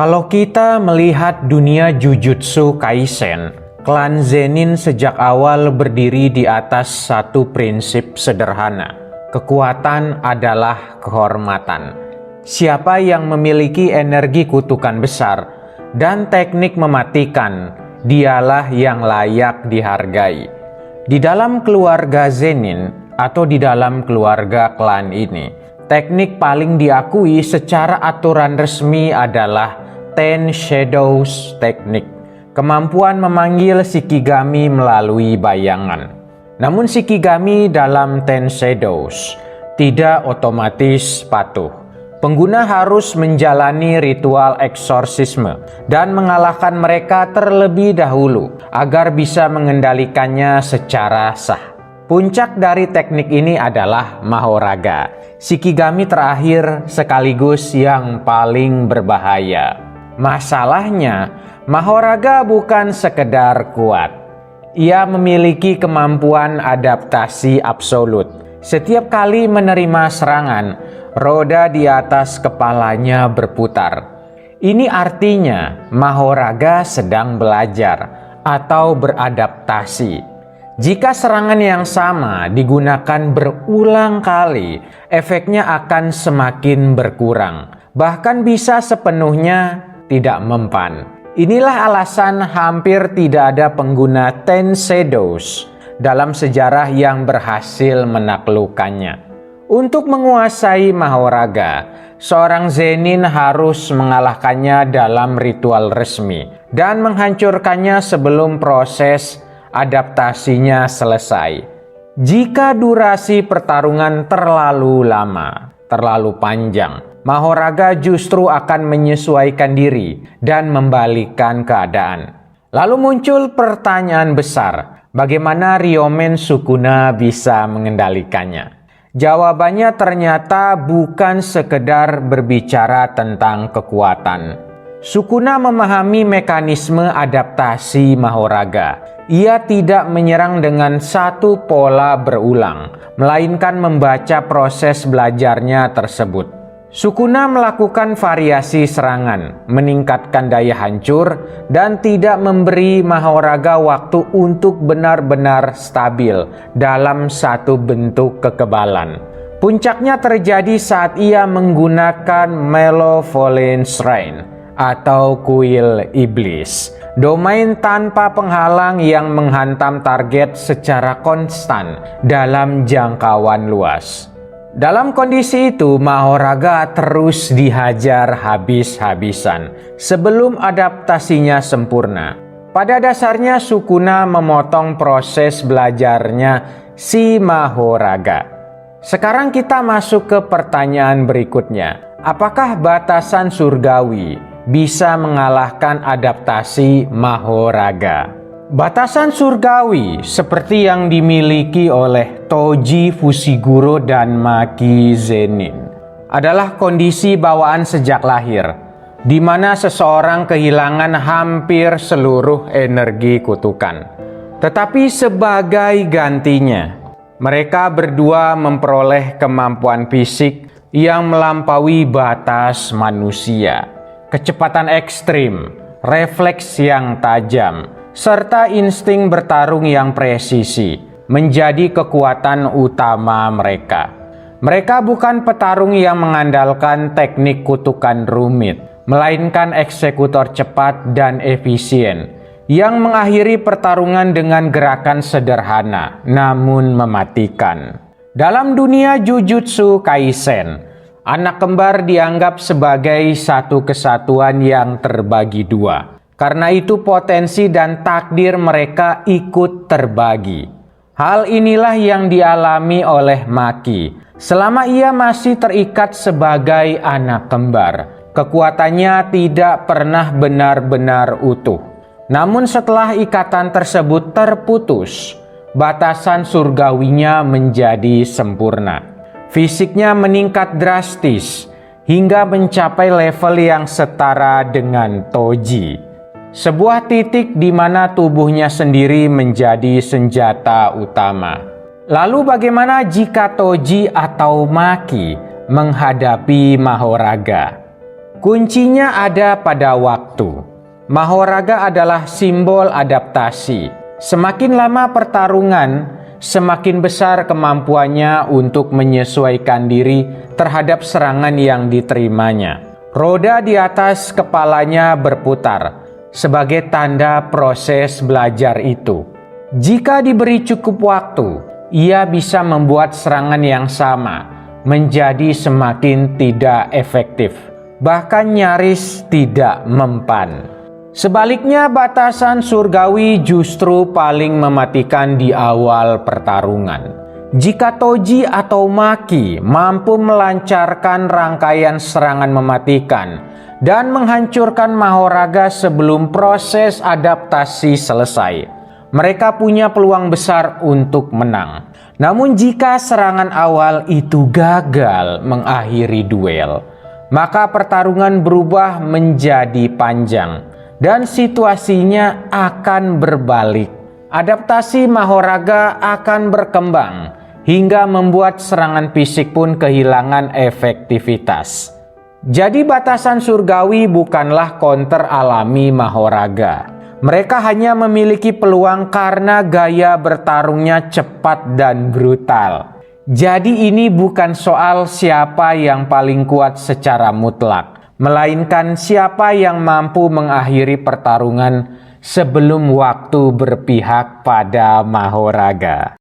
Kalau kita melihat dunia Jujutsu Kaisen, klan Zenin sejak awal berdiri di atas satu prinsip sederhana. Kekuatan adalah kehormatan. Siapa yang memiliki energi kutukan besar dan teknik mematikan, dialah yang layak dihargai. Di dalam keluarga Zenin atau di dalam keluarga klan ini, teknik paling diakui secara aturan resmi adalah Ten Shadows Teknik, kemampuan memanggil Shikigami melalui bayangan. Namun Shikigami dalam Ten Shadows tidak otomatis patuh. Pengguna harus menjalani ritual eksorsisme dan mengalahkan mereka terlebih dahulu agar bisa mengendalikannya secara sah. Puncak dari teknik ini adalah Mahoraga, Shikigami terakhir sekaligus yang paling berbahaya. Masalahnya, Mahoraga bukan sekedar kuat. Ia memiliki kemampuan adaptasi absolut. Setiap kali menerima serangan, roda di atas kepalanya berputar. Ini artinya Mahoraga sedang belajar atau beradaptasi. Jika serangan yang sama digunakan berulang kali, efeknya akan semakin berkurang, bahkan bisa sepenuhnya tidak mempan. Inilah alasan hampir tidak ada pengguna Ten Shadows dalam sejarah yang berhasil menaklukkannya. Untuk menguasai Mahoraga, seorang Zenin harus mengalahkannya dalam ritual resmi dan menghancurkannya sebelum proses adaptasinya selesai. Jika durasi pertarungan terlalu lama, terlalu panjang, Mahoraga justru akan menyesuaikan diri dan membalikkan keadaan. Lalu muncul pertanyaan besar, bagaimana Ryomen Sukuna bisa mengendalikannya? Jawabannya ternyata bukan sekedar berbicara tentang kekuatan. Sukuna memahami mekanisme adaptasi Mahoraga. Ia tidak menyerang dengan satu pola berulang, melainkan membaca proses belajarnya tersebut. Sukuna melakukan variasi serangan, meningkatkan daya hancur, dan tidak memberi Mahoraga waktu untuk benar-benar stabil dalam satu bentuk kekebalan. Puncaknya terjadi saat ia menggunakan Malevolent Shrine atau kuil iblis, domain tanpa penghalang yang menghantam target secara konstan dalam jangkauan luas. Dalam kondisi itu, Mahoraga terus dihajar habis-habisan sebelum adaptasinya sempurna. Pada dasarnya, Sukuna memotong proses belajarnya si Mahoraga. Sekarang kita masuk ke pertanyaan berikutnya. Apakah batasan surgawi bisa mengalahkan adaptasi Mahoraga? Batasan surgawi seperti yang dimiliki oleh Toji Fushiguro dan Maki Zenin adalah kondisi bawaan sejak lahir, di mana seseorang kehilangan hampir seluruh energi kutukan. Tetapi sebagai gantinya, mereka berdua memperoleh kemampuan fisik yang melampaui batas manusia. Kecepatan ekstrim, refleks yang tajam, serta insting bertarung yang presisi menjadi kekuatan utama mereka. Mereka bukan petarung yang mengandalkan teknik kutukan rumit, melainkan eksekutor cepat dan efisien yang mengakhiri pertarungan dengan gerakan sederhana namun mematikan. Dalam dunia Jujutsu Kaisen, anak kembar dianggap sebagai satu kesatuan yang terbagi dua. Karena itu potensi dan takdir mereka ikut terbagi. Hal inilah yang dialami oleh Maki. Selama ia masih terikat sebagai anak kembar, kekuatannya tidak pernah benar-benar utuh. Namun setelah ikatan tersebut terputus, batasan surgawinya menjadi sempurna. Fisiknya meningkat drastis hingga mencapai level yang setara dengan Toji. Sebuah titik di mana tubuhnya sendiri menjadi senjata utama. Lalu bagaimana jika Toji atau Maki menghadapi Mahoraga? Kuncinya ada pada waktu. Mahoraga adalah simbol adaptasi. Semakin lama pertarungan, semakin besar kemampuannya untuk menyesuaikan diri terhadap serangan yang diterimanya. Roda di atas kepalanya berputar sebagai tanda proses belajar itu. Jika diberi cukup waktu, ia bisa membuat serangan yang sama menjadi semakin tidak efektif, bahkan nyaris tidak mempan. Sebaliknya, batasan surgawi justru paling mematikan di awal pertarungan. Jika Toji atau Maki mampu melancarkan rangkaian serangan mematikan dan menghancurkan Mahoraga sebelum proses adaptasi selesai, mereka punya peluang besar untuk menang. Namun jika serangan awal itu gagal mengakhiri duel, maka pertarungan berubah menjadi panjang dan situasinya akan berbalik. Adaptasi Mahoraga akan berkembang hingga membuat serangan fisik pun kehilangan efektivitas. Jadi batasan surgawi bukanlah counter alami Mahoraga. Mereka hanya memiliki peluang karena gaya bertarungnya cepat dan brutal. Jadi ini bukan soal siapa yang paling kuat secara mutlak, melainkan siapa yang mampu mengakhiri pertarungan sebelum waktu berpihak pada Mahoraga.